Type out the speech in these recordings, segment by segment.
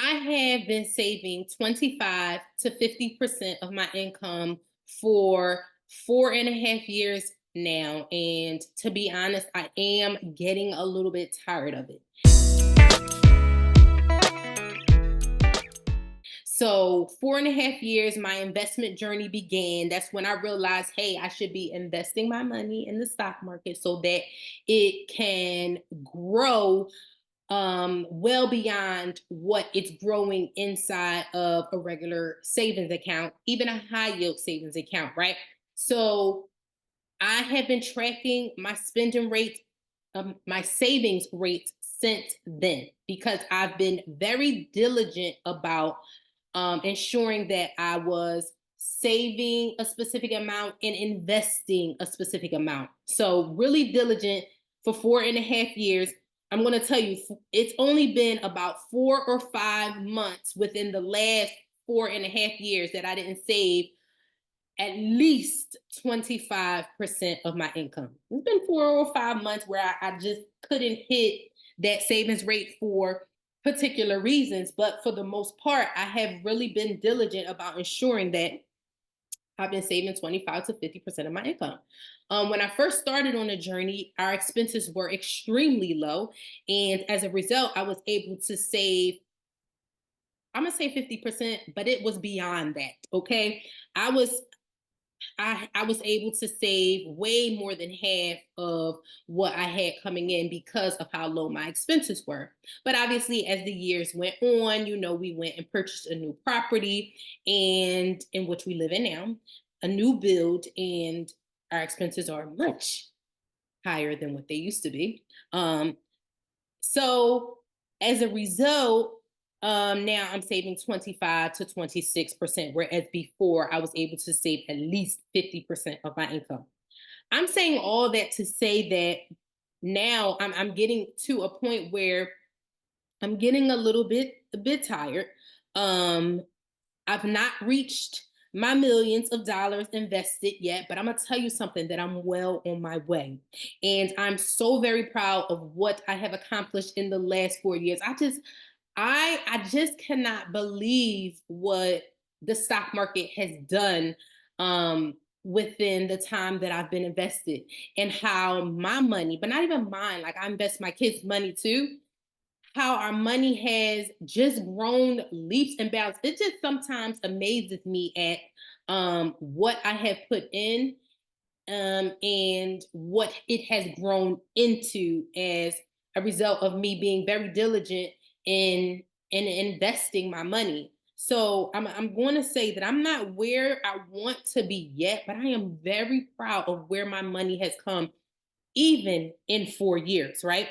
I have been saving 25 to 50% of my income for 4.5 years now. And to be honest, I am getting a little bit tired of it. So, 4.5 years, my investment journey began. That's when I realized, hey, I should be investing my money in the stock market so that it can grow well beyond what it's growing inside of a regular savings account, even a high yield savings account, right? So I have been tracking my spending rate, my savings rate since then because I've been very diligent about ensuring that I was saving a specific amount and investing a specific amount. So, really diligent for 4.5 years. I'm going to tell you, it's only been about 4 or 5 months within the last 4.5 years that I didn't save at least 25% of my income. It's been 4 or 5 months where I just couldn't hit that savings rate for particular reasons. But for the most part, I have really been diligent about ensuring that I've been saving 25 to 50% of my income. When I first started on the journey, our expenses were extremely low. And as a result, I was able to save, I'm gonna say 50%, but it was beyond that. Okay. I was I was able to save way more than half of what I had coming in because of how low my expenses were. But obviously, as the years went on, we went and purchased a new property, and in which we live in now, a new build, and our expenses are much higher than what they used to be. So as a result, now I'm saving 25 to 26%, whereas before I was able to save at least 50% of my income. I'm saying all that to say that now I'm getting to a point where I'm getting a bit tired. Um, I've not reached my millions of dollars invested yet, but I'm gonna tell you something that I'm well on my way. And I'm so very proud of what I have accomplished in the last 4 years. I just cannot believe what the stock market has done within the time that I've been invested and how my money, but not even mine, like I invest my kids' money too, how our money has just grown leaps and bounds. It just sometimes amazes me at what I have put in and what it has grown into as a result of me being very diligent in investing my money. So I'm going to say that I'm not where I want to be yet, but I am very proud of where my money has come, even in 4 years, right?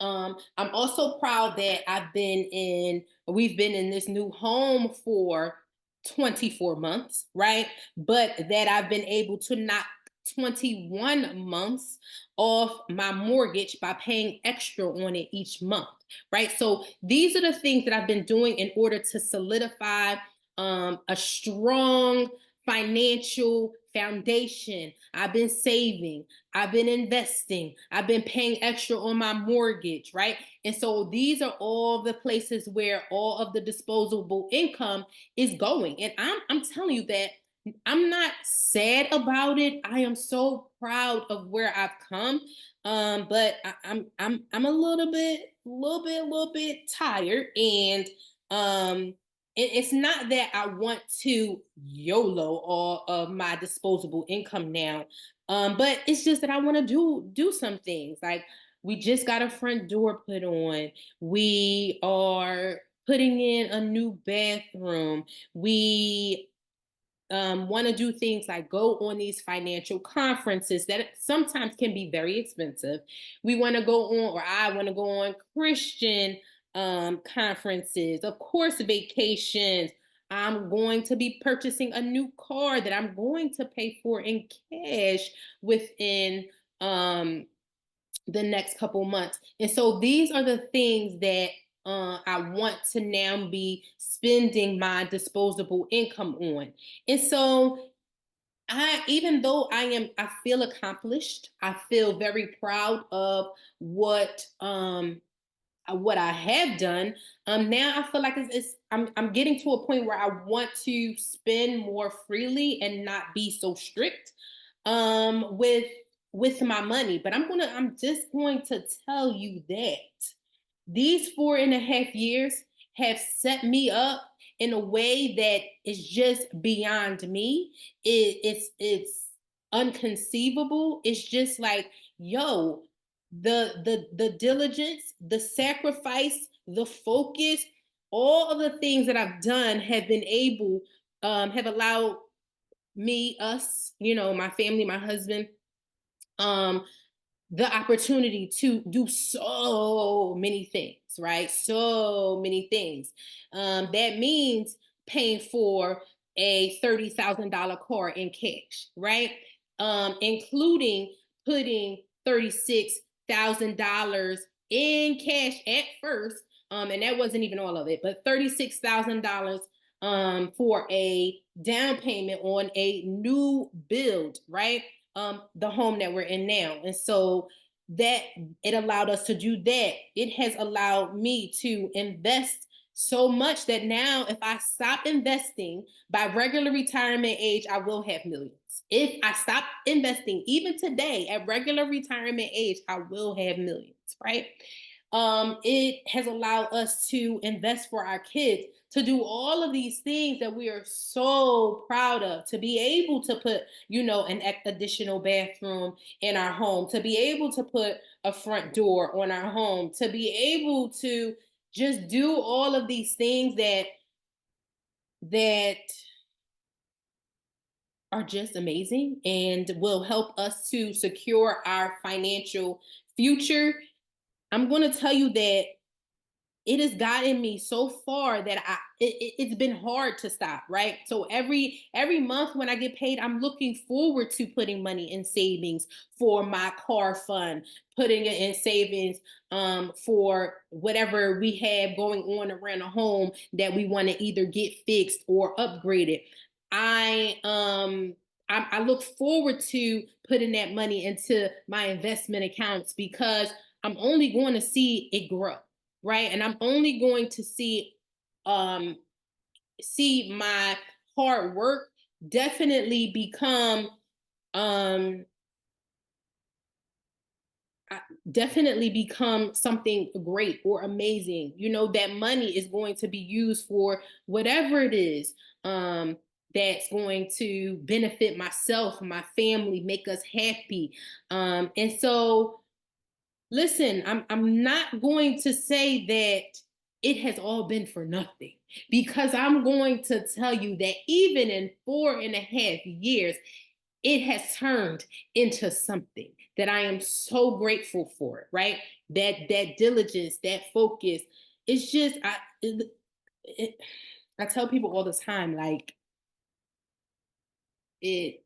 I'm also proud that we've been in this new home for 24 months, right? But that I've been able to knock 21 months off my mortgage by paying extra on it each month, right? So these are the things that I've been doing in order to solidify a strong financial foundation. I've been saving, I've been investing, I've been paying extra on my mortgage, right? And so these are all the places where all of the disposable income is going. And I'm telling you that I'm not sad about it. I am so proud of where I've come. But I'm a little bit tired, and it's not that I want to YOLO all of my disposable income now, but it's just that I want to do some things. Like we just got a front door put on. We are putting in a new bathroom. We want to do things like go on these financial conferences that sometimes can be very expensive. We want to go on, or I want to go on Christian conferences, of course, vacations. I'm going to be purchasing a new car that I'm going to pay for in cash within the next couple months. And so these are the things that I want to now be spending my disposable income on. And so even though I feel accomplished, I feel very proud of what what I have done, now I feel like I'm getting to a point where I want to spend more freely and not be so strict with my money. But I'm just going to tell you that these 4.5 years have set me up in a way that is just beyond me. It's unconceivable. It's just like, yo, the diligence, the sacrifice, the focus, all of the things that I've done have been able, have allowed me, us, my family, my husband, um, the opportunity to do so many things, right? So many things. That means paying for a $30,000 car in cash, right? Including putting $36,000 in cash at first. And that wasn't even all of it, but $36,000 for a down payment on a new build, right? The home that we're in now. And so that it allowed us to do that. It has allowed me to invest so much that now if I stop investing by regular retirement age, I will have millions. If I stop investing even today at regular retirement age, I will have millions, right? It has allowed us to invest for our kids, to do all of these things that we are so proud of, to be able to put, an additional bathroom in our home, to be able to put a front door on our home, to be able to just do all of these things that are just amazing and will help us to secure our financial future. I'm going to tell you that it has gotten me so far that it's been hard to stop, right? So every month when I get paid, I'm looking forward to putting money in savings for my car fund, putting it in savings for whatever we have going on around the home that we want to either get fixed or upgraded. I look forward to putting that money into my investment accounts because I'm only going to see it grow, right? And I'm only going to um see my hard work definitely become um definitely become something great or amazing. That money is going to be used for whatever it is that's going to benefit myself, my family, make us happy. And so listen, I'm not going to say that it has all been for nothing, because I'm going to tell you that even in 4.5 years, it has turned into something that I am so grateful for, right? That diligence, that focus. It's just I tell people all the time, like, it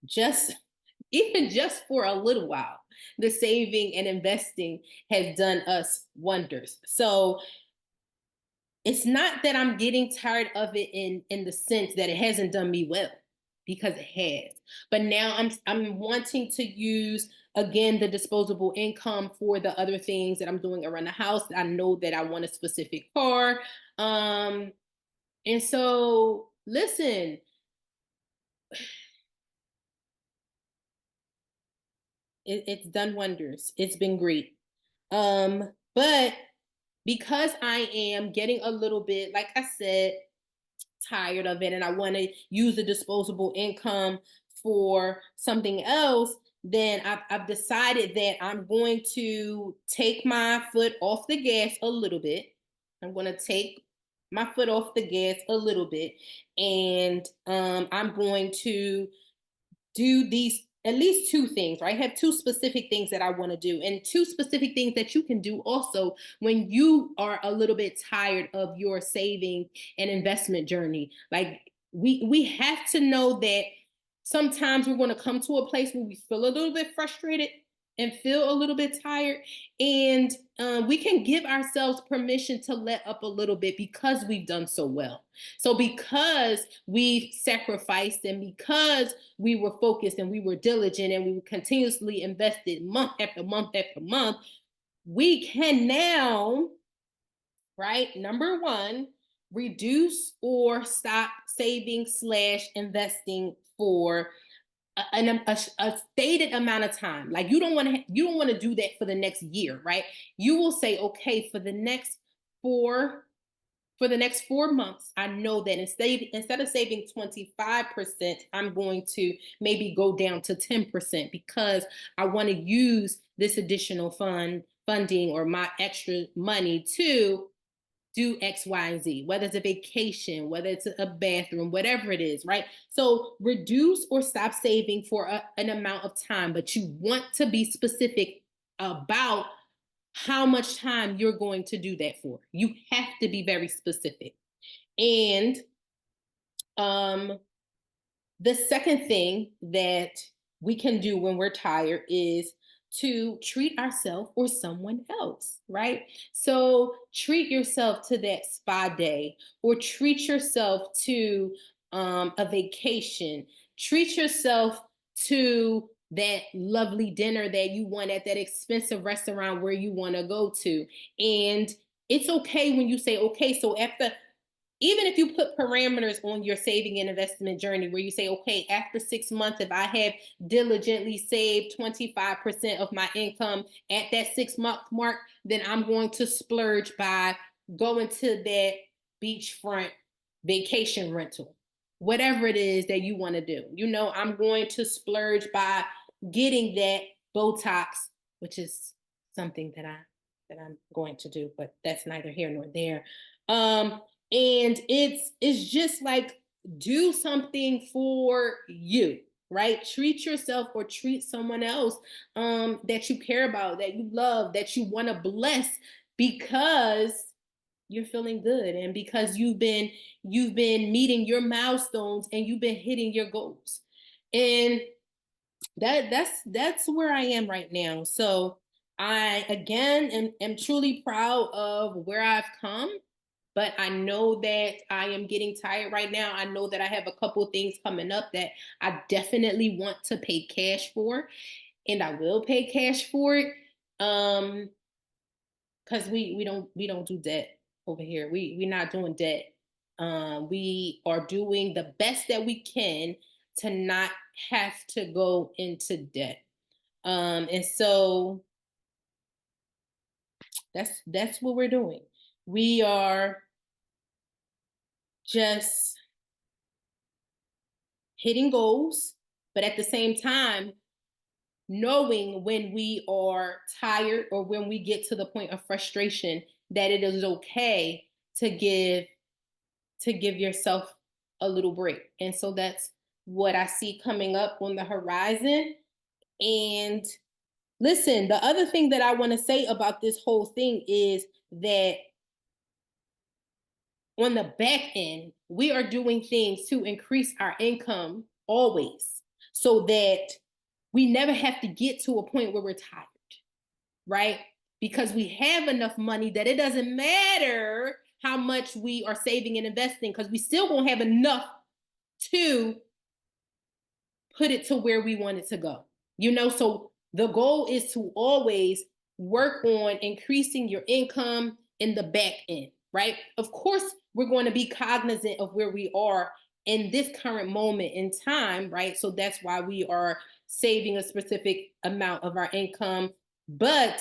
just even just for a little while, the saving and investing has done us wonders. So it's not that I'm getting tired of it in the sense that it hasn't done me well, because it has. But now I'm wanting to use again the disposable income for the other things that I'm doing around the house. I know that I want a specific car. And so listen, it's done wonders. It's been great. But because I am getting a little bit, like I said, tired of it, and I want to use the disposable income for something else, then I've decided that I'm going to take my foot off the gas a little bit. I'm going to take my foot off the gas a little bit, and I'm going to do these at least two things, right? I have two specific things that I want to do, and two specific things that you can do also when you are a little bit tired of your saving and investment journey. Like, we have to know that sometimes we're going to come to a place where we feel a little bit frustrated and feel a little bit tired, and we can give ourselves permission to let up a little bit because we've done so well. So because we've sacrificed, and because we were focused and we were diligent and we continuously invested month after month after month, we can now, right? Number one, reduce or stop saving slash investing for a stated amount of time. Like you don't want to do that for the next year, right? You will say, okay, four for the next 4 months, I know that instead of saving 25%, I'm going to maybe go down to 10% because I want to use this additional funding or my extra money to do X, Y, and Z, whether it's a vacation, whether it's a bathroom, whatever it is, right? So reduce or stop saving for an amount of time, but you want to be specific about how much time you're going to do that for. You have to be very specific. And the second thing that we can do when we're tired is to treat ourselves or someone else, right? So treat yourself to that spa day or treat yourself to a vacation. Treat yourself to that lovely dinner that you want at that expensive restaurant where you want to go to. And it's okay when you say, okay, so after even if you put parameters on your saving and investment journey where you say, okay, after 6 months, if I have diligently saved 25% of my income at that 6 month mark, then I'm going to splurge by going to that beachfront vacation rental, whatever it is that you want to do. You know, I'm going to splurge by getting that Botox, which is something that I'm going to do, but that's neither here nor there. And it's just like do something for you, right? Treat yourself or treat someone else that you care about, that you love, that you want to bless because you're feeling good and because you've been meeting your milestones and you've been hitting your goals. And that's where I am right now. So I again am truly proud of where I've come, but I know that I am getting tired right now. I know that I have a couple of things coming up that I definitely want to pay cash for, and I will pay cash for it. Because we don't do debt over here. We're not doing debt. We are doing the best that we can to not have to go into debt. And so that's what we're doing. We are just hitting goals, but at the same time, knowing when we are tired or when we get to the point of frustration, that it is okay to give yourself a little break. And so that's what I see coming up on the horizon. And listen, the other thing that I want to say about this whole thing is that on the back end, we are doing things to increase our income always so that we never have to get to a point where we're tired, right? Because we have enough money that it doesn't matter how much we are saving and investing because we still won't have enough to put it to where we want it to go. You know, so the goal is to always work on increasing your income in the back end, right? Of course, we're going to be cognizant of where we are in this current moment in time, right? So that's why we are saving a specific amount of our income. But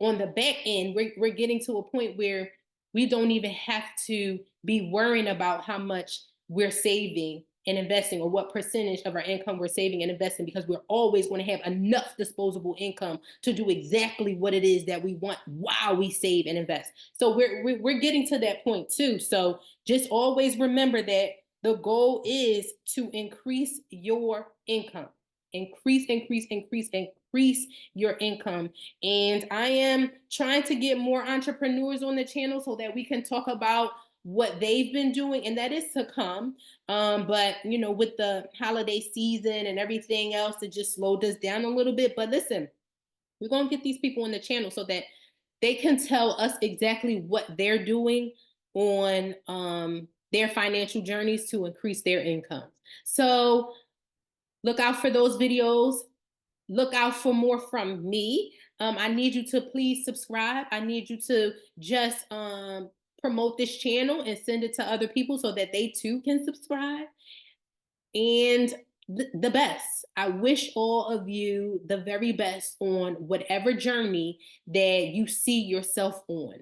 on the back end, we're getting to a point where we don't even have to be worrying about how much we're saving and investing or what percentage of our income we're saving and investing because we're always going to have enough disposable income to do exactly what it is that we want while we save and invest. So we're getting to that point too. So just always remember that the goal is to increase your income. Increase your income. And I am trying to get more entrepreneurs on the channel so that we can talk about what they've been doing, and that is to come. But you know, with the holiday season and everything else, it just slowed us down a little bit. But listen, we're gonna get these people on the channel so that they can tell us exactly what they're doing on their financial journeys to increase their income. So look out for those videos. Look out for more from me. I need you to please subscribe. I need you to just promote this channel and send it to other people so that they too can subscribe. And the best. I wish all of you the very best on whatever journey that you see yourself on.